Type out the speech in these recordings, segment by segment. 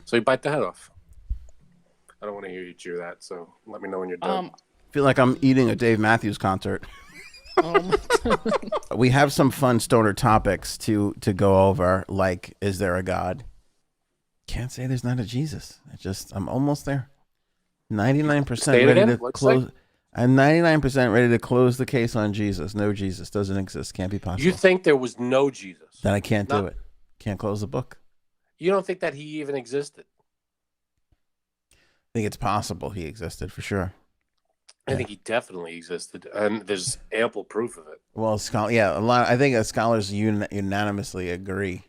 So you bite the head off. I don't want to hear you chew that, so let me know when you're done. I feel like I'm eating a Dave Matthews concert. Um, We have some fun stoner topics to go over, like, is there a God? Can't say there's not a Jesus. I'm almost there. 99% Say it ready again? to What'd you say? close. I'm 99% ready to close the case on Jesus. No Jesus doesn't exist. Can't be possible. You think there was no Jesus? Then I can't do Not- it. Can't close the book. You don't think that he even existed? I think it's possible he existed for sure. I think he definitely existed, and there's ample proof of it. Well, a lot. I think scholars unanimously agree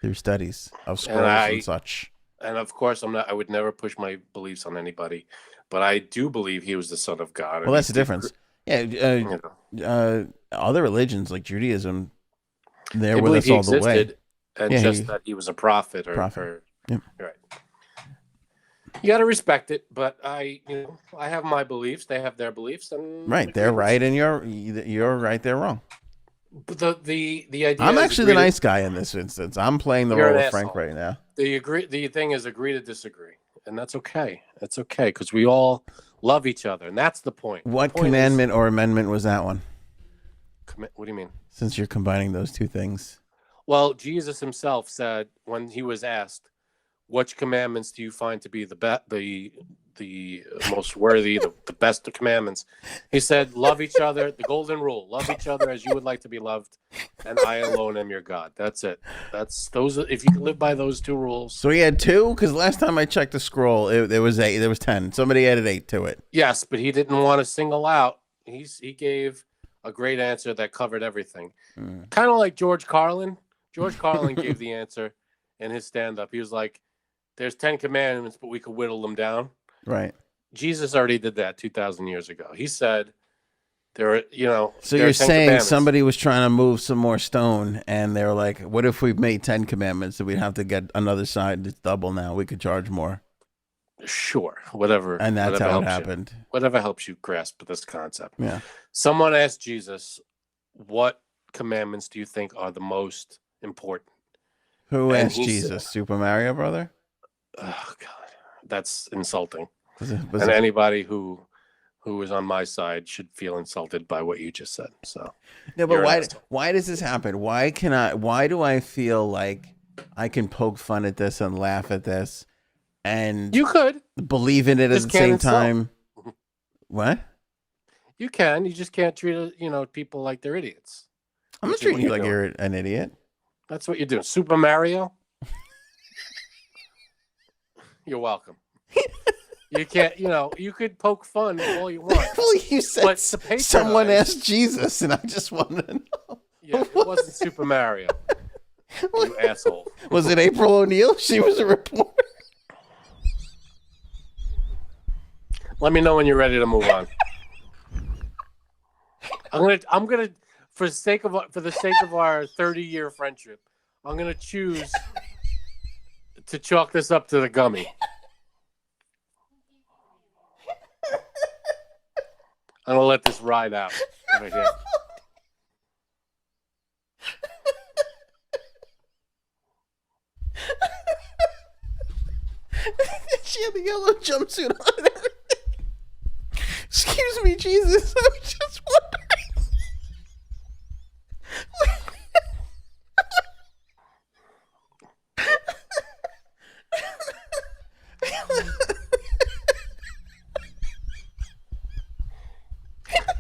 through studies of scrolls and such. And of course, I would never push my beliefs on anybody, but I do believe he was the son of God. Well, that's the difference. Yeah, You know, other religions like Judaism, they they're with believe us he all the way. existed, and Yeah, just that he was a prophet. Or Yep. right. You got to respect it, but I have my beliefs. They have their beliefs, and Right, they're right, and you're right. They're wrong. But the idea. I'm is actually the agree to- nice guy in this instance. I'm playing the You're role an of Frank asshole. right now. The thing is agree to disagree, and that's okay. That's okay because we all love each other, and that's the point. What The point commandment or amendment was that one? What do you mean? Since you're combining those two things. Well, Jesus himself said when he was asked, "Which commandments do you find to be the most worthy, the best of commandments?" He said, "Love each other." The golden rule: love each other as you would like to be loved, and I alone am your God. That's it. That's those. If you can live by those two rules, So he had two, because last time I checked the scroll, there was 8. There was 10. Somebody added 8 to it. yes. But he didn't want to single out. He gave a great answer that covered everything. Kind of like George Carlin. George Carlin gave the answer in his stand-up. He was like, "There's 10 commandments, but we could whittle them down." Right. Jesus already did that 2,000 years ago. He said, "There are, So there are you're 10 saying commandments." somebody was trying to move some more stone, and they were like, "What if we made 10 commandments? That we'd have to get another side. It's double now. We could charge more." Sure, whatever. And that's whatever how it helps you. happened. Whatever helps you grasp this concept. Yeah. Someone asked Jesus, "What commandments do you think are the most important?" Who And asked he Jesus? said- Super Mario Brother? Oh God, that's insulting. Was And anybody who is on my side should feel insulted by what you just said. So No, but you're an asshole. why does this happen? Why do I feel like I can poke fun at this and laugh at this and You could. believe in it at Just the can't same insult. time? What? You can. You just can't treat people like they're idiots. I'm not Which is treating what you you're like doing. you're an idiot. That's what you're doing. Super Mario. You're welcome. You can't. You could poke fun all you want. Well, you said But to patronize- someone asked Jesus, and I just wanted to know. Yeah, it wasn't Super Mario. You asshole. Was it April O'Neil? She was a reporter. Let me know when you're ready to move on. I'm gonna for the sake of our 30-year friendship, I'm gonna choose to chalk this up to the gummy. I'm gonna let this ride out right here. She had the yellow jumpsuit on and everything. Excuse me, Jesus. I was just wondering.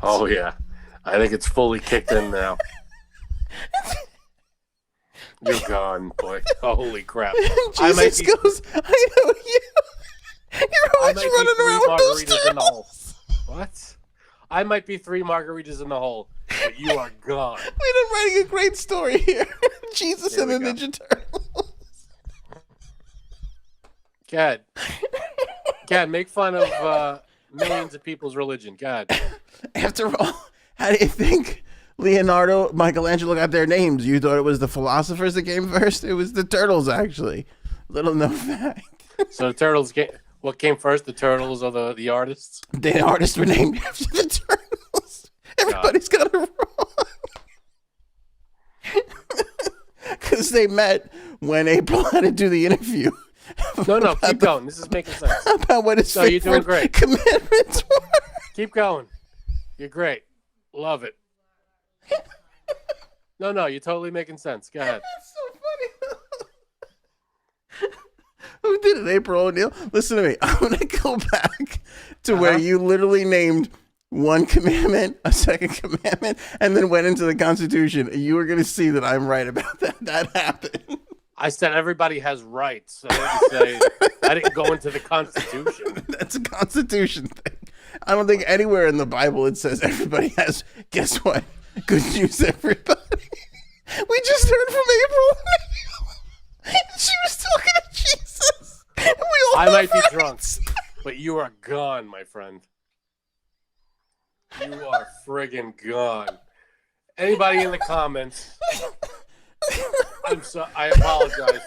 Oh yeah, I think it's fully kicked in now. You're gone, boy. Holy crap! I might Jesus be- goes, I know you. You're I always might be running 3 around with those margaritas in the hole. turtles. What? I might be 3 margaritas in the hole, but you are gone. Wait, I'm writing a great story here. Jesus Here and the we go. Ninja Turtles. God, make fun of millions of people's religion. God, After all, how do you think Leonardo, Michelangelo got their names? You thought it was the philosophers that came first? It was the turtles, actually. Little known fact. so the turtles came. What came first, the turtles or the artists? The artists were named after the turtles. Everybody's got it wrong. Because they met when April had to do the interview. No, keep going. This is making sense. About what his No, you're doing favorite great. commandments were. Keep going. You're great. Love it. No, you're totally making sense. Go ahead. That's so funny. Who did it? April O'Neil? Listen to me. I'm going to go back to where you literally named one commandment, a second commandment, and then went into the Constitution. You were going to see that I'm right about that. That happened. I said everybody has rights. I didn't go into the Constitution. That's a Constitution thing. I don't think anywhere in the Bible it says everybody has. Guess what? Good news, everybody. We just heard from April. She was talking to Jesus. We all I have might be rights. drunk, but you are gone, my friend. You are friggin' gone. Anybody in the comments? I apologize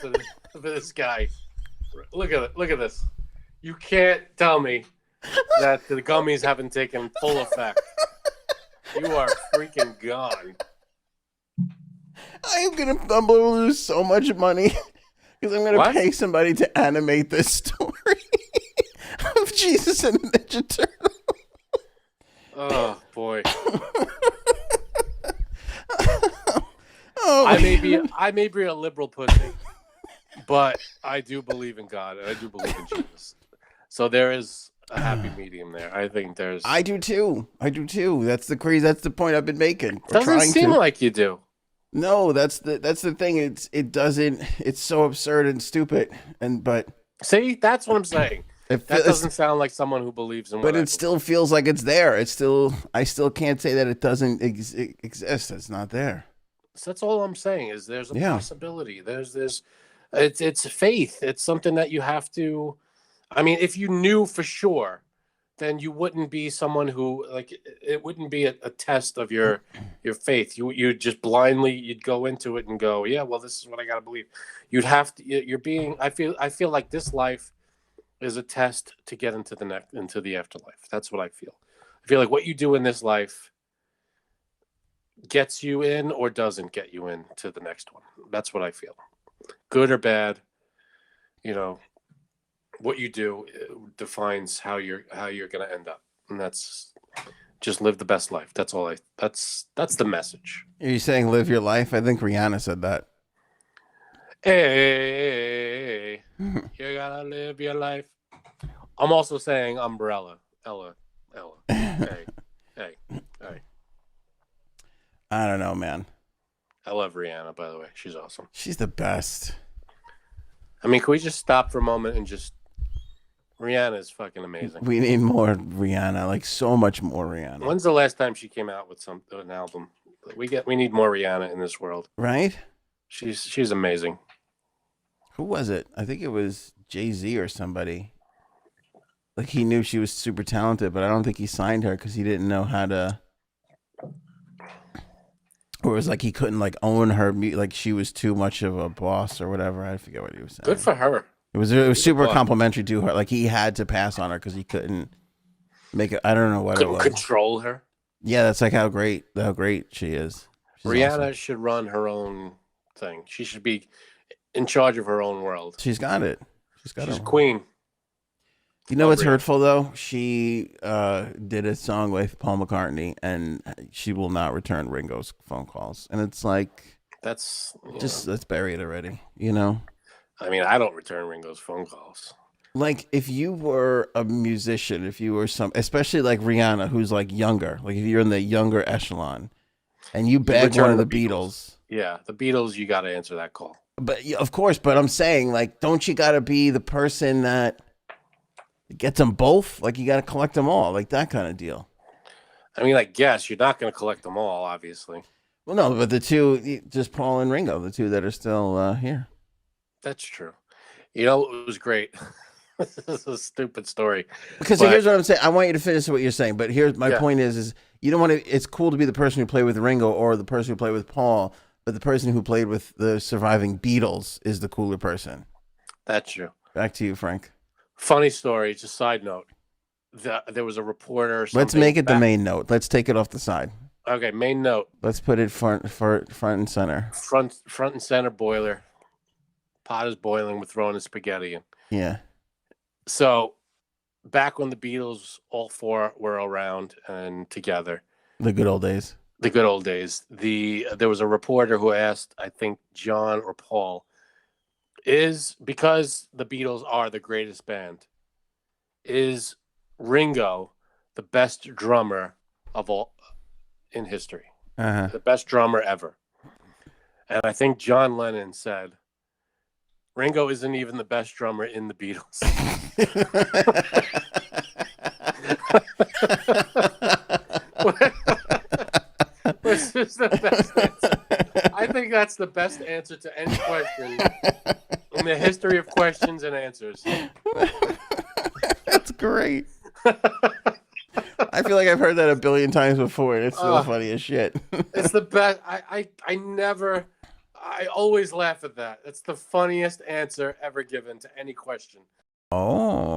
for this guy. Look at it. Look at this. You can't tell me that the gummies haven't taken full effect. You are freaking gone. I'm gonna lose so much money because I'm gonna What? pay somebody to animate this story of Jesus and the Ninja Turtle. Oh boy. Oh, I may be a liberal pussy, but I do believe in God and I do believe in Jesus. So there is a happy medium there. I think there's. I do too. That's the crazy. That's the point I've been making. We're Doesn't trying seem to. like you do. No, that's the thing. It doesn't. It's so absurd and stupid. But See, that's what I'm saying. it That feels, doesn't sound like someone who believes in. but it still feels like it's there. I still can't say that it doesn't exist. It's not there. So that's all I'm saying. Is there's a Yeah. possibility. It's faith. It's something that you have to. I mean, if you knew for sure, then you wouldn't be someone who it wouldn't be a test of your faith. You just blindly you'd go into it and go, yeah, well, this is what I got to believe. You'd have to. You're being. I feel like this life is a test to get into the afterlife. That's what I feel. I feel like what you do in this life gets you in or doesn't get you into the next one. That's what I feel. Good or bad, what you do defines how you're going to end up, and that's just live the best life. That's all. That's the message. Are you saying live your life? I think Rihanna said that. Hey, you gotta live your life. I'm also saying umbrella, Ella. Hey. I don't know, man. I love Rihanna, by the way. She's awesome. She's the best. I mean, can we just stop for a moment and just... Rihanna is fucking amazing. We need more Rihanna, like so much more Rihanna. When's the last time she came out with an album? We need more Rihanna in this world. Right? She's amazing. Who was it? I think it was Jay-Z or somebody. Like he knew she was super talented, but I don't think he signed her because he didn't know how to... Or it was like he couldn't like own her, like she was too much of a boss or whatever. I forget what he was saying. Good for her. It was super complimentary to her. Like he had to pass on her because he couldn't make it. I don't know what Couldn't it was. control her. Yeah, that's like how great she is. She's Rihanna awesome. should run her own thing. She should be in charge of her own world. She's got it. She's She's queen. You know Love what's Rihanna. hurtful though? She did a song with Paul McCartney, and she will not return Ringo's phone calls. And it's like, That's let's bury it already. You know. I mean, I don't return Ringo's phone calls. Like if you were a musician, if you were especially like Rihanna, who's like younger, like if you're in the younger echelon, and you beg one of the Beatles. Yeah, the Beatles, you got to answer that call. But yeah, of course, but I'm saying like, don't you got to be the person that gets them both? Like you got to collect them all, like that kind of deal. I mean, I guess you're not going to collect them all, obviously. Well, no, but the two, just Paul and Ringo, the two that are still here. That's true. You know, it was great. This is a stupid story. Because here's what I'm saying. I want you to finish what you're saying, but here's my point is you don't want to. It's cool to be the person who played with Ringo or the person who played with Paul, but the person who played with the surviving Beatles is the cooler person. That's true. Back to you, Frank. Funny story. Just side note. There was a reporter. Let's make it the main note. Let's take it off the side. Okay, main note. Let's put it front and center. Front and center boiler. Pot is boiling. We're throwing the spaghetti in. Yeah. So back when the Beatles, all four were around and together, The good old days. the good old days, there was a reporter who asked, I think John or Paul, because the Beatles are the greatest band, is Ringo the best drummer of all in history? Uh-huh. The best drummer ever. And I think John Lennon said, Ringo isn't even the best drummer in the Beatles. Which is the best answer. I think that's the best answer to any question in the history of questions and answers. That's great. I feel like I've heard that a billion times before, and it's still funny as shit. It's the best. I always laugh at that. It's the funniest answer ever given to any question. Oh.